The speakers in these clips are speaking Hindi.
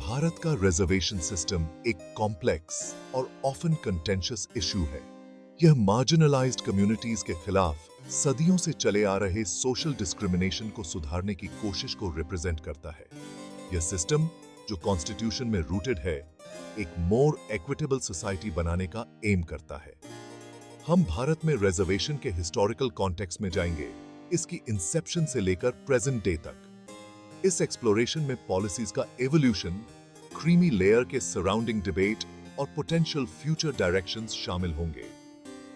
भारत का रिजर्वेशन सिस्टम एक कॉम्प्लेक्स और ऑफन कंटेंशियस इशू है। यह मार्जिनलाइज्ड कम्युनिटीज के खिलाफ सदियों से चले आ रहे सोशल डिस्क्रिमिनेशन को सुधारने की कोशिश को रिप्रेजेंट करता है। यह सिस्टम, जो कॉन्स्टिट्यूशन में रूटेड है, एक मोर इक्विटेबल सोसाइटी बनाने का एम करता है। हम भारत में रिजर्वेशन के हिस्टोरिकल कॉन्टेक्स्ट में जाएंगे, इसकी इंसेप्शन से लेकर प्रेजेंट डे तक। इस एक्सप्लोरेशन में पॉलिसीज का एवोल्यूशन, क्रीमी लेयर के सराउंडिंग डिबेट और पोटेंशियल फ्यूचर डायरेक्शंस शामिल होंगे।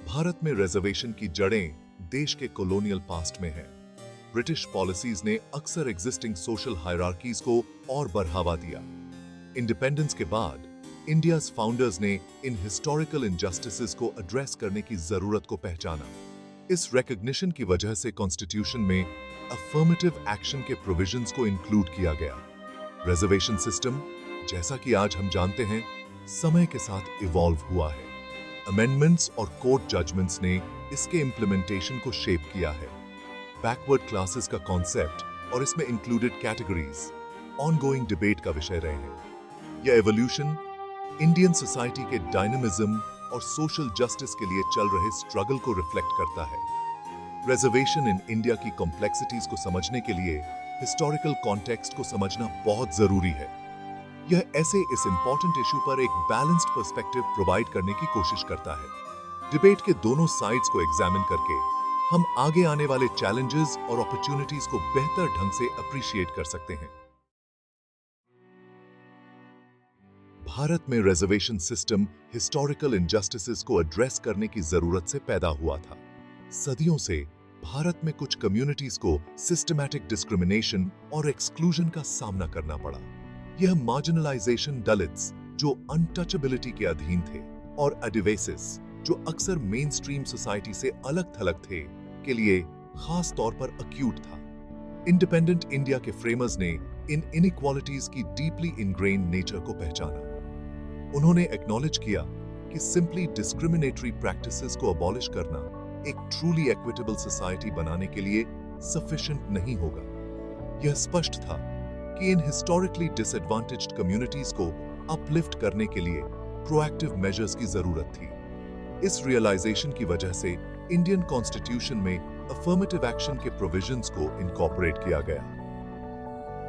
भारत में रिजर्वेशन की जड़ें देश के कॉलोनियल पास्ट में हैं। ब्रिटिश पॉलिसीज ने अक्सर एग्जिस्टिंग सोशल हायरार्कीज को और बढ़ावा दिया। इंडिपेंडेंस के बाद इंडियाज फाउंडर्स ने इन हिस्टोरिकल इनजस्टिसेस को एड्रेस करने की जरूरत को पहचाना। इस रिकॉग्निशन की वजह से कॉन्स्टिट्यूशन में अफर्मेटिव एक्शन के प्रोविजंस को इंक्लूड किया गया। रिजर्वेशन सिस्टम, जैसा कि आज हम जानते हैं, समय के साथ इवॉल्व हुआ है। अमेंडमेंट्स और कोर्ट जजमेंट्स ने इसके इंप्लीमेंटेशन को शेप किया है। बैकवर्ड क्लासेस का कॉन्सेप्ट और इसमें इंक्लूडेड कैटेगरीज ऑनगोइंग डिबेट का विषय रहे हैं। यह एवोल्यूशन इंडियन सोसाइटी के डायनामिज्म और सोशल जस्टिस के लिए चल रहे स्ट्रगल को रिफ्लेक्ट करता है। रिजर्वेशन इन इंडिया की कॉम्प्लेक्सिटीज को समझने के लिए हिस्टोरिकल कॉन्टेक्स्ट को समझना बहुत जरूरी है। यह ऐसे इस इंपॉर्टेंट इशू पर एक बैलेंस्ड पर्सपेक्टिव प्रोवाइड करने की कोशिश करता है। डिबेट के दोनों साइड्स को एग्जामिन करके हम आगे आने वाले चैलेंजेस और अपॉर्चुनिटीज को बेहतर ढंग से अप्रिशिएट कर सकते हैं। भारत में रिजर्वेशन सिस्टम हिस्टोरिकल इनजस्टिसेस को एड्रेस करने की जरूरत से पैदा हुआ था। सदियों से भारत में कुछ कम्युनिटीज को सिस्टमैटिक डिस्क्रिमिनेशन और एक्सक्लूजन का सामना करना पड़ा। यह मार्जिनलाइजेशन दलित्स, जो अनटचेबिलिटी के अधीन थे, और आदिवासीज, जो अक्सर मेन स्ट्रीम सोसाइटी से अलग थलग थे, के लिए खास तौर पर अक्यूट था। इंडिपेंडेंट इंडिया के फ्रेमर्स ने इन इनइक्वालिटीज की डीपली इनग्रेन्ड नेचर को पहचाना। उन्होंने एक्नॉलेज किया कि सिंपली डिस्क्रिमिनेटरी प्रैक्टिसेस को अबॉलिश करना एक ट्रूली इक्विटेबल सोसाइटी बनाने के लिए सफिशिएंट नहीं होगा। यह स्पष्ट था कि इन हिस्टोरिकली डिसएडवांटेज्ड कम्युनिटीज को अपलिफ्ट करने के लिए प्रोएक्टिव मेजर्स की जरूरत थी। इस रियलाइजेशन की वजह से इंडियन कॉन्स्टिट्यूशन में अफर्मेटिव एक्शन के प्रोविजंस को इनकॉर्पोरेट किया गया।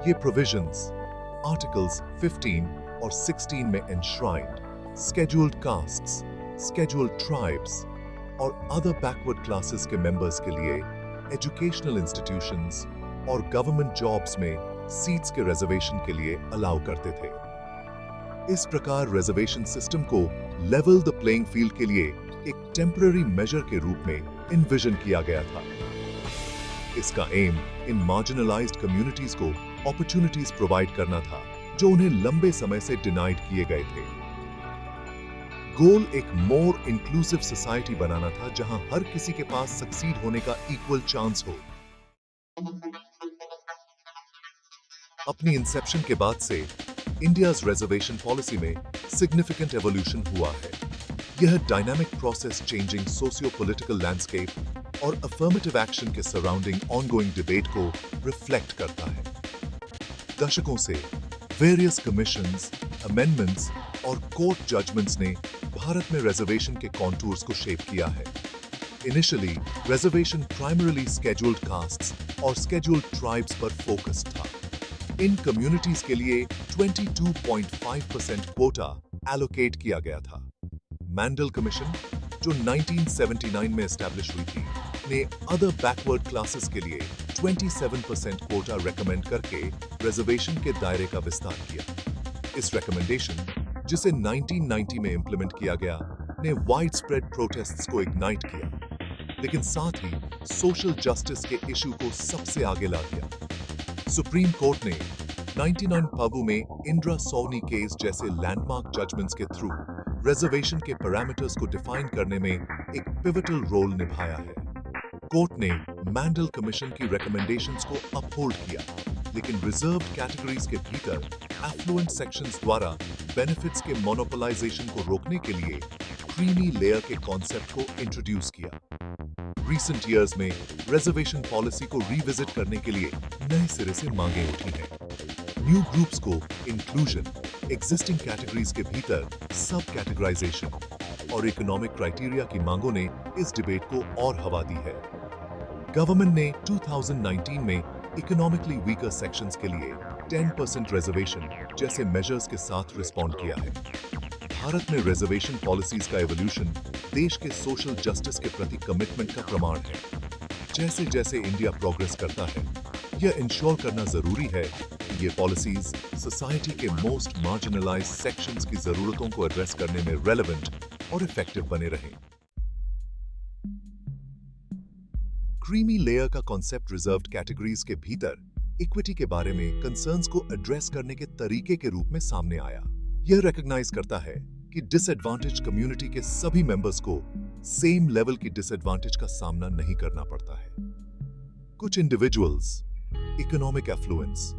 ये प्रोविजंस आर्टिकल्स 15 और 16 में एनश्राइन्ड स्केड्यूल्ड कास्ट्स, स्केड्यूल्ड ट्राइब्स और अदर बैकवर्ड क्लासेस के मेंबर्स के लिए एजुकेशनल इंस्टीट्यूशंस और गवर्नमेंट जॉब्स में सीट्स के रिजर्वेशन के लिए अलाउ करते थे। इस प्रकार रिजर्वेशन सिस्टम को लेवल द प्लेइंग फील्ड के लिए एक टेम्पररी मेजर के रूप में इन्विजन किया गया था। इसका एम इन मार्जिनलाइज्ड कम्युनिटीज को अपॉर्चुनिटीज प्रोवाइड करना था जो उन्हें लंबे समय से डिनाइड किए गए थे। गोल एक मोर इंक्लूसिव सोसाइटी बनाना था जहां हर किसी के पास सक्सीड होने का इक्वल चांस हो। अपनी इंसेप्शन के बाद से इंडियाज रिजर्वेशन पॉलिसी में सिग्निफिकेंट एवोल्यूशन हुआ है। यह dynamic process changing socio political landscape और अफर्मेटिव एक्शन के सराउंडिंग ऑनगोइंग डिबेट को रिफ्लेक्ट करता है। दशकों से वेरियस कमीशंस, अमेंडमेंट्स और कोर्ट जजमेंट्स ने भारत में रिजर्वेशन के कॉन्टूर्स को शेप किया है। Initially reservation primarily scheduled castes और स्केड्यूल्ड ट्राइब्स पर फोकस्ड था। इन कम्युनिटीज के लिए 22.5% क्वोटा एलोकेट किया गया था। मैंडल कमीशन, जो 1979 में एस्टैब्लिश हुई थी, ने अदर बैकवर्ड क्लासेस के लिए 27% क्वोटा रेकमेंड करके रिजर्वेशन के दायरे का विस्तार किया। इस रिकमेंडेशन, जिसे 1990 में इंप्लीमेंट किया गया, ने वाइड स्प्रेड प्रोटेस्ट्स को इग्नाइट किया, लेकिन साथ ही सोशल जस्टिस के इशू को सबसे आगे ला दिया। सुप्रीम कोर्ट ने 99 पाबू में इंदिरा सोनी केस जैसे लैंडमार्क जजमेंट्स के थ्रू रिजर्वेशन के पैरामीटर्स को डिफाइन करने में एक पिवटल रोल निभाया है। कोर्ट ने मैंडल कमीशन की रिकमेंडेशंस को अपहोल्ड किया, लेकिन रिजर्व्ड कैटेगरीज के भीतर एफ्लुएंट सेक्शंस द्वारा बेनिफिट्स के मोनोपोलाइजेशन को रोकने के लिए क्रीमी लेयर के कॉन्सेप्ट को इंट्रोड्यूस किया। रिसेंट ईयर्स में रिजर्वेशन पॉलिसी को रिविजिट करने के लिए नए सिरे से मांगे उठी हैं। न्यू ग्रुप्स को इंक्लूजन एग्जिस्टिंग कैटेगरीज के भीतर सब कैटेगराइजेशन और इकोनॉमिक क्राइटेरिया की मांगों ने इस डिबेट को और हवा दी है। गवर्नमेंट ने 2019 में इकोनॉमिकली वीकर सेक्शंस के लिए 10% रिजर्वेशन जैसे मेजर्स के साथ रिस्पॉन्ड किया है। भारत में रिजर्वेशन पॉलिसीज का एवोल्यूशन देश के सोशल जस्टिस के प्रति कमिटमेंट का प्रमाण है। जैसे जैसे इंडिया प्रोग्रेस करता है, यह इंश्योर करना जरूरी है कि ये पॉलिसीज सोसाइटी के मोस्ट मार्जिनलाइज्ड सेक्शंस की जरूरतों को एड्रेस करने में रेलेवेंट और इफेक्टिव बने रहें। क्रीमी लेयर का कॉन्सेप्ट रिजर्व्ड कैटेगरीज के भीतर इक्विटी के बारे में कंसर्न्स को एड्रेस करने के तरीके के रूप में सामने आया। यह रिकॉग्नाइज करता है कि डिसएडवांटेज कम्युनिटी के सभी मेंबर्स को सेम लेवल की डिसएडवांटेज का सामना नहीं करना पड़ता है। कुछ इंडिविजुअल्स इकोनॉमिक एफ्लुएंस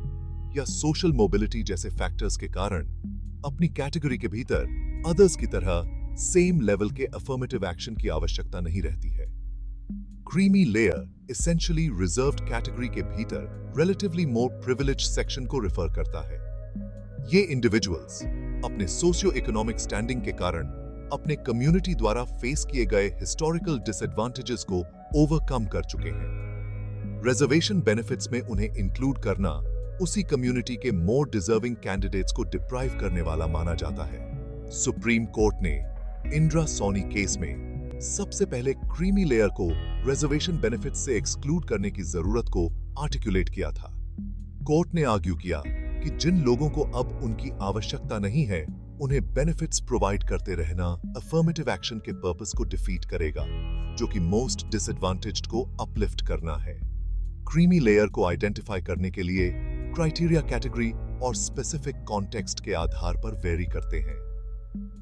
या सोशल मोबिलिटी जैसे फैक्टर्स के कारण अपनी कैटेगरी के भीतर अदर्स की तरह सेम लेवल के अफर्मेटिव एक्शन की आवश्यकता नहीं रहती है। Creamy layer essentially reserved category के भीतर रिलेटिवली मोर प्रिविलेज्ड सेक्शन को रिफर करता है। ये इंडिविजुअल्स अपने सोशियो इकोनॉमिक स्टैंडिंग के कारण अपने कम्युनिटी द्वारा फेस किए गए हिस्टोरिकल डिसएडवांटेजेस को ओवरकम कर चुके हैं। रिजर्वेशन बेनिफिट्स में उन्हें इंक्लूड करना उसी कम्युनिटी के मोर डिजर्विंग कैंडिडेट्स को डिप्राइव करने वाला माना जाता है। सुप्रीम कोर्ट ने इंदिरा सोनी केस में सबसे पहले क्रीमी लेयर को रिजर्वेशन बेनिफिट्स से एक्सक्लूड करने की जरूरत को आर्टिकुलेट किया था। कोर्ट ने आर्ग्यू किया कि जिन लोगों को अब उनकी आवश्यकता नहीं है, उन्हें बेनिफिट्स प्रोवाइड करते रहना अफर्मेटिव एक्शन के पर्पस को डिफीट करेगा, जो कि मोस्ट डिसएडवांटेज्ड को अपलिफ्ट करना है। क्रीमी लेयर को आइडेंटिफाई करने के लिए क्राइटेरिया कैटेगरी और स्पेसिफिक कॉन्टेक्स्ट के आधार पर वेरी करते हैं।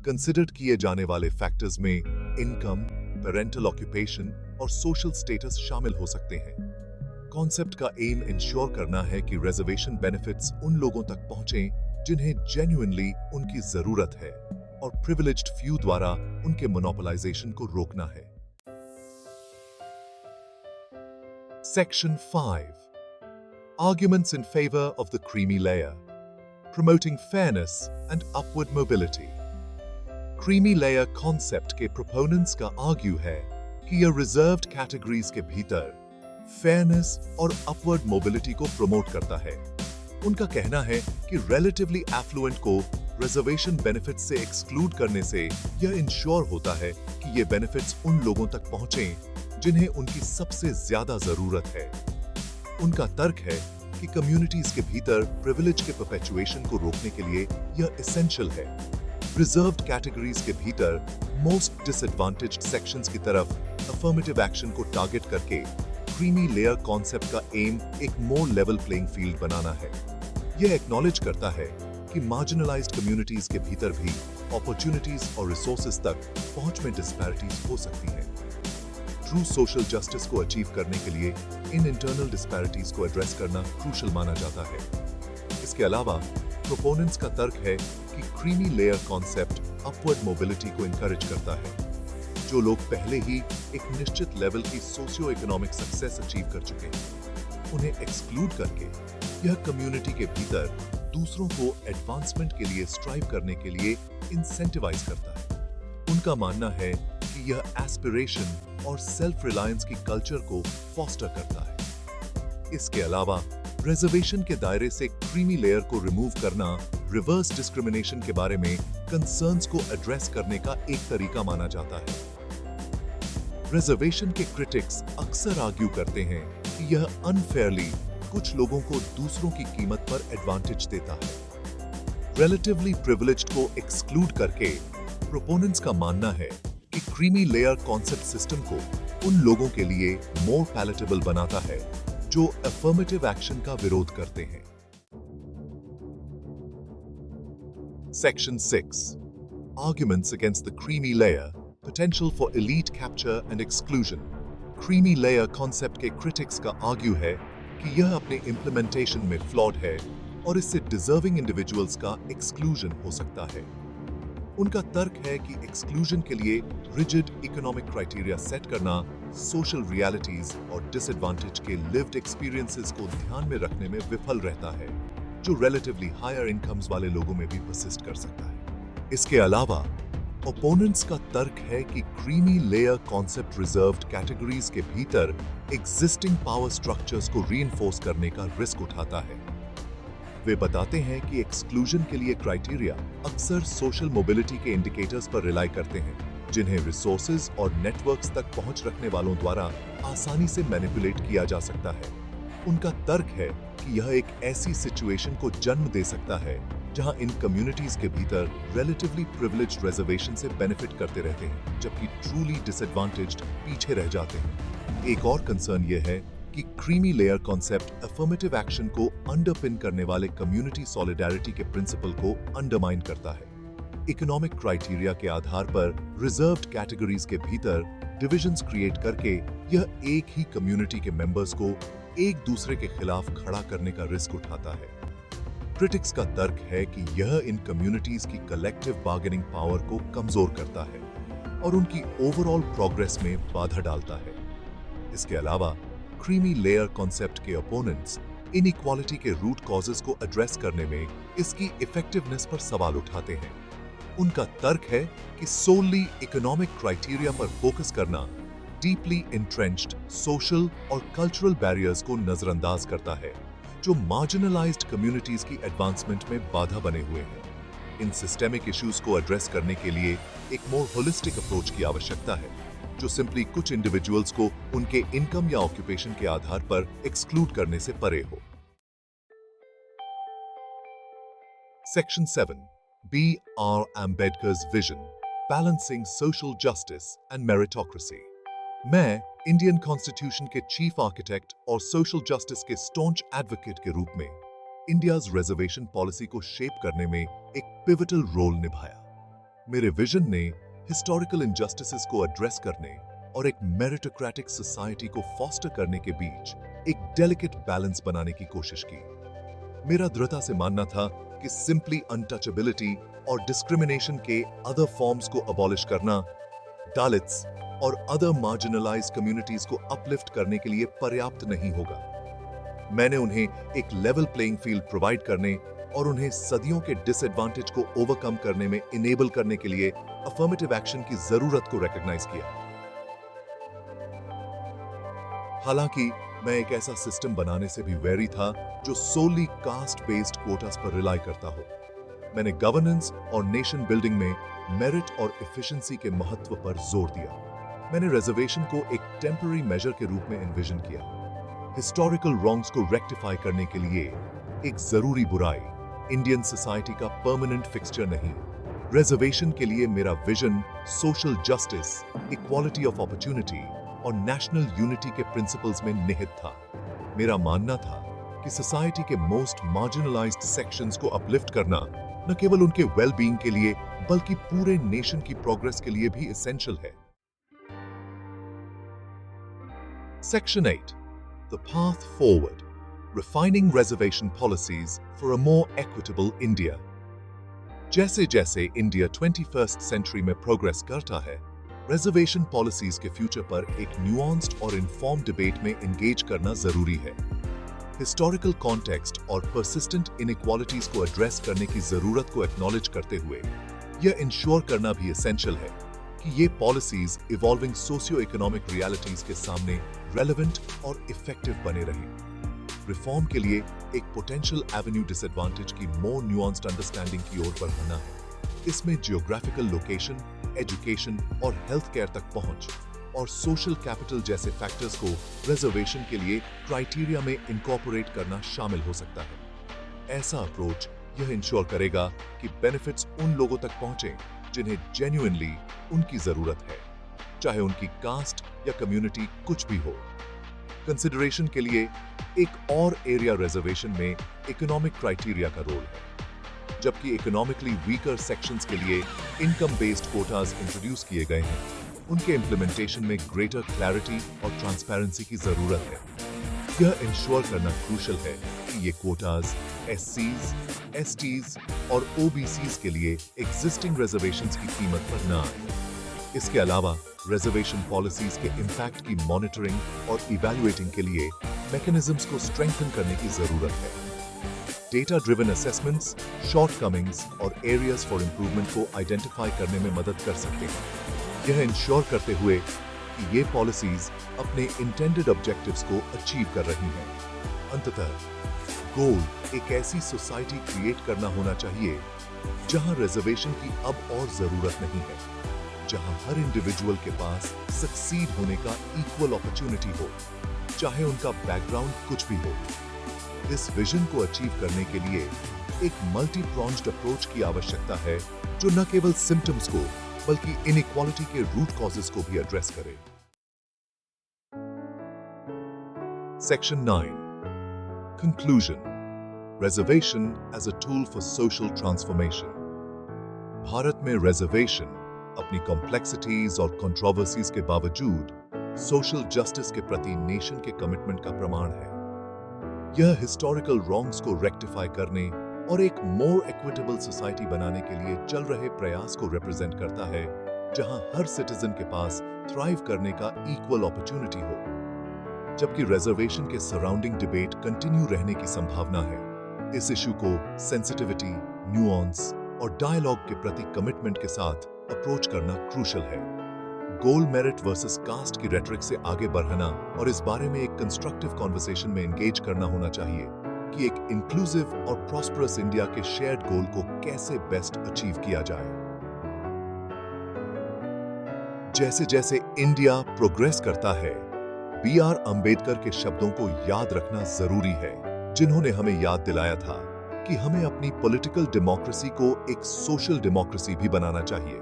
कंसिडर्ड किए जाने वाले फैक्टर्स में इनकम, पेरेंटल ऑक्यूपेशन और सोशल स्टेटस शामिल हो सकते हैं। कॉन्सेप्ट का एम इंश्योर करना है कि रिजर्वेशन बेनिफिट्स उन लोगों तक पहुंचें जिन्हें जेन्युइनली उनकी जरूरत है, और प्रिविलेज्ड फ्यू द्वारा उनके मोनोपोलाइजेशन को रोकना है। Section 5. Arguments in favor of the creamy layer. Promoting fairness and upward mobility. Creamy layer concept के proponents का argue है कि यह reserved categories के भीतर फेयरनेस और अपवर्ड मोबिलिटी को प्रमोट करता है। उनका कहना है कि रिलेटिवली एफ्लुएंट को रिजर्वेशन बेनिफिट्स से एक्सक्लूड करने से यह इंश्योर होता है कि ये बेनिफिट्स उन लोगों तक पहुंचें जिन्हें उनकी सबसे ज्यादा जरूरत है। उनका तर्क है कि कम्युनिटीज के भीतर प्रिविलेज के परपेचुएशन को रोकने के लिए यह एसेंशियल है। रिजर्व्ड कैटेगरीज के भीतर मोस्ट डिसएडवांटेज्ड सेक्शंस की तरफ अफर्मेटिव एक्शन को टारगेट करके क्रीमी लेयर कॉन्सेप्ट का एम एक मोर लेवल प्लेइंग फील्ड बनाना है। यह एक्नॉलेज करता है कि मार्जिनलाइज्ड कम्युनिटीज के भीतर भी अपॉर्चुनिटीज और रिसोर्सेज तक पहुंच में डिस्पैरिटीज हो सकती है। ट्रू सोशल जस्टिस को अचीव करने के लिए इन इंटरनल डिस्पैरिटीज को एड्रेस करना क्रूशल माना जाता है। इसके अलावा प्रोपोनेंट्स का तर्क है कि creamy layer concept upward mobility को इंकरेज करता है। जो लोग पहले ही एक निश्चित लेवल की सोशियो इकोनॉमिक सक्सेस अचीव कर चुके हैं, उन्हें एक्सक्लूड करके यह कम्युनिटी के भीतर दूसरों को एडवांसमेंट के लिए स्ट्राइव करने के लिए इंसेंटिवाइज करता है। उनका मानना है कि यह एस्पिरेशन और सेल्फ रिलायंस की कल्चर को फॉस्टर करता है। इसके अलावा रिजर्वेशन के दायरे से क्रीमी लेयर को रिमूव करना रिवर्स डिस्क्रिमिनेशन के बारे में कंसर्न्स को एड्रेस करने का एक तरीका माना जाता है। रिजर्वेशन के क्रिटिक्स अक्सर आर्ग्यू करते हैं कि यह अनफेयरली कुछ लोगों को दूसरों की कीमत पर एडवांटेज देता है। रिलेटिवली प्रिविलेज्ड को एक्सक्लूड करके प्रोपोनेंट्स का मानना है कि क्रीमी लेयर कॉन्सेप्ट सिस्टम को उन लोगों के लिए मोर पैलेटेबल बनाता है जो अफर्मेटिव एक्शन का विरोध करते हैं। Section 6. Arguments against the creamy layer, potential for elite capture and exclusion. Creamy layer concept के critics का argue है कि यह अपने implementation में flawed है और इससे deserving individuals का exclusion हो सकता है। उनका तर्क है कि exclusion के लिए rigid economic criteria set करना social realities और disadvantage के lived experiences को ध्यान में रखने में विफल रहता है। जो रिलेटिवली हायर इनकम्स वाले लोगों में भी परसिस्ट कर सकता है। इसके अलावा ओपोनेंट्स का तर्क है कि creamy layer concept reserved categories के भीतर एग्जिस्टिंग पावर स्ट्रक्चर्स को रीइंफोर्स करने का रिस्क उठाता है। वे बताते हैं कि एक्सक्लूजन के लिए क्राइटेरिया अक्सर सोशल मोबिलिटी के इंडिकेटर्स पर रिलाई करते हैं, जिन्हें रिसोर्सेज और नेटवर्क्स तक पहुंच रखने वालों द्वारा आसानी से मैनिपुलेट किया जा सकता है। उनका तर्क है कि यह एक ऐसी सिचुएशन को जन्म दे सकता है जहां इन कम्युनिटीज के भीतर रिलेटिवली प्रिविलेज्ड रिजर्वेशन से बेनिफिट करते रहते हैं, जबकि ट्रूली डिसएडवांटेज्ड पीछे रह जाते हैं। एक और कंसर्न यह है कि creamy layer concept affirmative action को अंडरपिन करने वाले कम्युनिटी सॉलिडारिटी के प्रिंसिपल को अंडरमाइन करता है। इकोनॉमिक क्राइटेरिया के आधार पर रिजर्व्ड कैटेगरीज के भीतर डिविजन्स क्रिएट करके यह एक ही कम्युनिटी के मेंबर्स को एक दूसरे के खिलाफ खड़ा करने का रिस्क उठाता है। क्रिटिक्स का तर्क है कि यह इन कम्युनिटीज की कलेक्टिव बार्गेनिंग पावर को कमजोर करता है और उनकी ओवरऑल प्रोग्रेस में बाधा डालता है। इसके अलावा क्रीमी लेयर कॉन्सेप्ट के ओपोनेंट्स इनइक्वालिटी के रूट कॉजेस को एड्रेस करने में इसकी इफेक्टिवनेस पर सवाल उठाते हैं। उनका तर्क है कि सोलली इकोनॉमिक क्राइटेरिया पर फोकस करना डीपली इंट्रेंच्ड सोशल और कल्चरल बैरियर्स को नजरअंदाज करता है, जो मार्जिनलाइज्ड कम्युनिटीज की एडवांसमेंट में बाधा बने हुए हैं। इन सिस्टेमिक इश्यूज को एड्रेस करने के लिए एक मोर होलिस्टिक अप्रोच की आवश्यकता है, जो सिंपली कुछ इंडिविजुअल्स को उनके इनकम या ऑक्यूपेशन के आधार पर एक्सक्लूड करने से परे हो। Section 7 B.R. Ambedkar's vision, balancing social justice and meritocracy। मैं इंडियन कॉन्स्टिट्यूशन के चीफ आर्किटेक्ट और सोशल जस्टिस के स्टोंच एडवोकेट के रूप में इंडियाज रिजर्वेशन पॉलिसी को शेप करने में एक पिवटल रोल निभाया। मेरे विजन ने हिस्टोरिकल इनजस्टिसेस को एड्रेस करने और एक मेरिटोक्रेटिक सोसाइटी को फॉस्टर करने के बीच एक डेलिकेट बैलेंस बनाने की कोशिश की। मेरा दृढ़ता से मानना था कि सिंपली अनटचेबिलिटी और डिस्क्रिमिनेशन के अदर फॉर्म्स को अबॉलिश करना दलित्स और अदर मार्जिनलाइज्ड कम्युनिटीज को अपलिफ्ट करने के लिए पर्याप्त नहीं होगा। मैंने उन्हें एक लेवल प्लेइंग फील्ड प्रोवाइड करने और उन्हें सदियों के डिसएडवांटेज को ओवरकम करने में इनेबल करने के लिए अफर्मेटिव एक्शन की जरूरत को रिकॉग्नाइज किया। हालांकि मैं एक ऐसा सिस्टम बनाने से भी वेरी था जो सोली कास्ट बेस्ड कोटास पर रिलाई करता हो। मैंने गवर्नेंस और नेशन बिल्डिंग में मेरिट और एफिशिएंसी के महत्व पर जोर दिया। मैंने रिजर्वेशन को एक टेम्पररी मेजर के रूप में एनविजन किया, हिस्टोरिकल रॉन्ग्स को रेक्टिफाई करने के लिए एक जरूरी बुराई, इंडियन सोसाइटी का परमानेंट फिक्सचर नहीं। रिजर्वेशन के लिए मेरा vision social justice, equality of opportunity और नेशनल यूनिटी के प्रिंसिपल्स में निहित था। मेरा मानना था कि सोसाइटी के मोस्ट मार्जिनलाइज्ड सेक्शंस को अपलिफ्ट करना न केवल उनके वेल-बीइंग के लिए बल्कि पूरे नेशन की प्रोग्रेस के लिए भी एसेंशियल है। Section 8 The Path Forward, Refining Reservation Policies for a More Equitable India। जैसे जैसे इंडिया 21st सेंचुरी में प्रोग्रेस करता है, रिजर्वेशन पॉलिसीज के फ्यूचर पर एक न्यूआंस्ड और इन्फॉर्म्ड डिबेट में एंगेज करना जरूरी है। हिस्टोरिकल कॉन्टेक्स्ट और परसिस्टेंट इनइक्वालिटीज को एड्रेस करने की जरूरत को एक्नॉलेज करते हुए यह इंश्योर करना भी एसेंशियल है कि ये policies evolving socio economic realities के सामने रेलेवेंट और इफेक्टिव बने रहें। रिफॉर्म के लिए एक पोटेंशियल एवेन्यू डिसएडवांटेज की मोर न्यूआंस्ड अंडरस्टैंडिंग की ओर बढ़ना है। इसमें जियोग्राफिकल लोकेशन, एजुकेशन और हेल्थ केयर तक पहुंच और सोशल कैपिटल जैसे फैक्टर्स को रिजर्वेशन के लिए क्राइटेरिया में इनकॉर्पोरेट करना शामिल हो सकता है। ऐसा अप्रोच यह इंश्योर करेगा कि बेनिफिट्स उन लोगों तक पहुंचे जिन्हें जेन्युइनली उनकी जरूरत है, चाहे उनकी कास्ट या कम्युनिटी कुछ भी हो। कंसिडरेशन के लिए एक और एरिया रिजर्वेशन में इकोनॉमिक क्राइटेरिया का रोल है। जबकि इकोनॉमिकली वीकर सेक्शंस के लिए इनकम बेस्ड कोटास इंट्रोड्यूस किए गए हैं, उनके इम्प्लीमेंटेशन में ग्रेटर क्लैरिटी और ट्रांसपेरेंसी की जरूरत है। यह इंश्योर करना क्रूशल है कि ये कोटास एससीज, एसटीज और ओबीसीज के लिए एग्जिस्टिंग रिजर्वेशंस की कीमत पर न आए। इसके अलावा रिजर्वेशन पॉलिसीज के इंपैक्ट की मॉनिटरिंग और इवैल्यूएटिंग के लिए मैकेनिज्म्स को स्ट्रेंथन करने की जरूरत है। डेटा ड्रिवन असेसमेंट्स, शॉर्टकमिंग्स और एरियाज फॉर इंप्रूवमेंट को आइडेंटिफाई करने में मदद कर सकते हैं। यह इंश्योर करते हुए कि ये पॉलिसीज अपने इंटेंडेड ऑब्जेक्टिव्स को अचीव कर रही हैं। अंततः गोल एक ऐसी सोसाइटी क्रिएट करना होना चाहिए जहां रिजर्वेशन की अब और जरूरत नहीं है, जहां हर इंडिविजुअल के पास सक्सीड होने का इक्वल अपॉर्चुनिटी हो, चाहे उनका बैकग्राउंड कुछ भी हो। इस विजन को अचीव करने के लिए एक मल्टी प्रोन्ज्ड अप्रोच की आवश्यकता है जो न केवल सिम्टम्स को बल्कि इनइक्वालिटी के रूट कॉजेस को भी एड्रेस करे। Section 9 conclusion, reservation as a tool for social transformation. Bharat में रिजर्वेशन अपनी कॉम्प्लेक्सिटीज और कंट्रोवर्सीज के बावजूद सोशल जस्टिस के प्रति नेशन के कमिटमेंट का प्रमाण है। यह हिस्टोरिकल रॉन्ग्स को रेक्टिफाई करने और एक मोर इक्विटेबल सोसाइटी बनाने के लिए चल रहे प्रयास को रिप्रेजेंट करता है, जहां हर सिटीजन के पास थ्राइव करने का इक्वल अपॉर्चुनिटी हो। जबकि रिजर्वेशन के सराउंडिंग डिबेट कंटिन्यू रहने की संभावना है, इस इशू को सेंसिटिविटी, न्यूआंस और डायलॉग के प्रति कमिटमेंट के साथ अप्रोच करना क्रूशल है। गोल मेरिट वर्सेस कास्ट की रेटरिक से आगे बढ़ना और इस बारे में एक कंस्ट्रक्टिव कॉन्वर्सेशन में एंगेज करना होना चाहिए कि एक इंक्लूसिव और प्रॉस्परस इंडिया के शेयर्ड गोल को कैसे बेस्ट अचीव किया जाए। जैसे जैसे इंडिया प्रोग्रेस करता है, बी.आर. अंबेडकर के शब्दों को याद रखना जरूरी है, जिन्होंने हमें याद दिलाया था कि हमें अपनी पॉलिटिकल डेमोक्रेसी को एक सोशल डेमोक्रेसी भी बनाना चाहिए।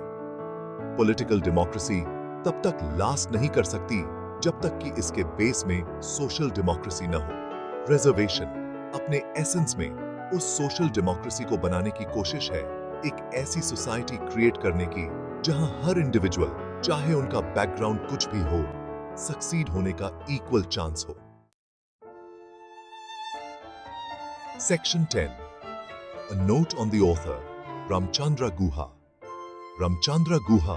पॉलिटिकल डेमोक्रेसी तब तक लास्ट नहीं कर सकती जब तक कि इसके बेस में सोशल डेमोक्रेसी न हो। रिजर्वेशन अपने एसेंस में उस सोशल डेमोक्रेसी को बनाने की कोशिश है, एक ऐसी सोसाइटी क्रिएट करने की जहां हर इंडिविजुअल, चाहे उनका बैकग्राउंड कुछ भी हो, सक्सीड होने का इक्वल चांस हो। Section 10 A note on the author, Ramchandra Guha. Ramchandra Guha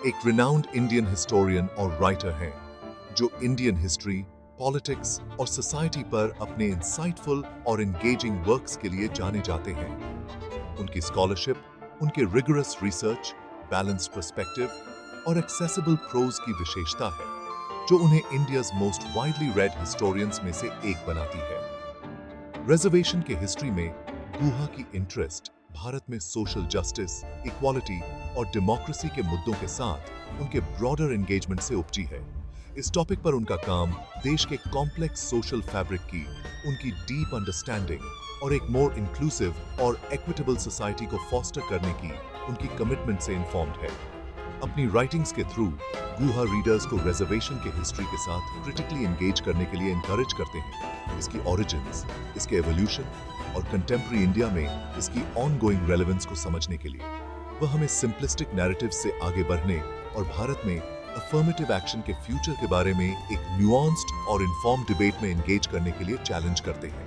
एक renowned Indian historian और writer हैं, जो Indian history, politics और society पर अपने insightful और engaging works के लिए जाने जाते हैं। उनकी scholarship, उनके rigorous research, balanced perspective और accessible prose की विशेषता है, जो उन्हें India's most widely read historians में से एक बनाती है। रिजर्वेशन के हिस्ट्री में गुहा की इंटरेस्ट भारत में सोशल जस्टिस, इक्वालिटी और डेमोक्रेसी के मुद्दों के साथ उनके ब्रॉडर एंगेजमेंट से उपजी है। इस टॉपिक पर उनका काम देश के कॉम्प्लेक्स सोशल फैब्रिक की उनकी डीप अंडरस्टैंडिंग और एक मोर इंक्लूसिव और इक्विटेबल सोसाइटी को फॉस्टर करने की उनकी कमिटमेंट से इन्फॉर्म्ड है। अपनी राइटिंग्स के थ्रू गुहा रीडर्स को रिजर्वेशन के हिस्ट्री के साथ क्रिटिकली एंगेज करने के लिए एनकरेज करते हैं, इसकी ओरिजिन्स, इसके एवोल्यूशन और कंटेम्प्रेरी इंडिया में इसकी ऑनगोइंग रेलेवेंस को समझने के लिए। वह हमें सिंपलिस्टिक नैरेटिव से आगे बढ़ने और भारत में अफर्मेटिव एक्शन के फ्यूचर के बारे में एक न्यूआंस्ड और इन्फॉर्म्ड डिबेट में एंगेज करने के लिए चैलेंज करते हैं।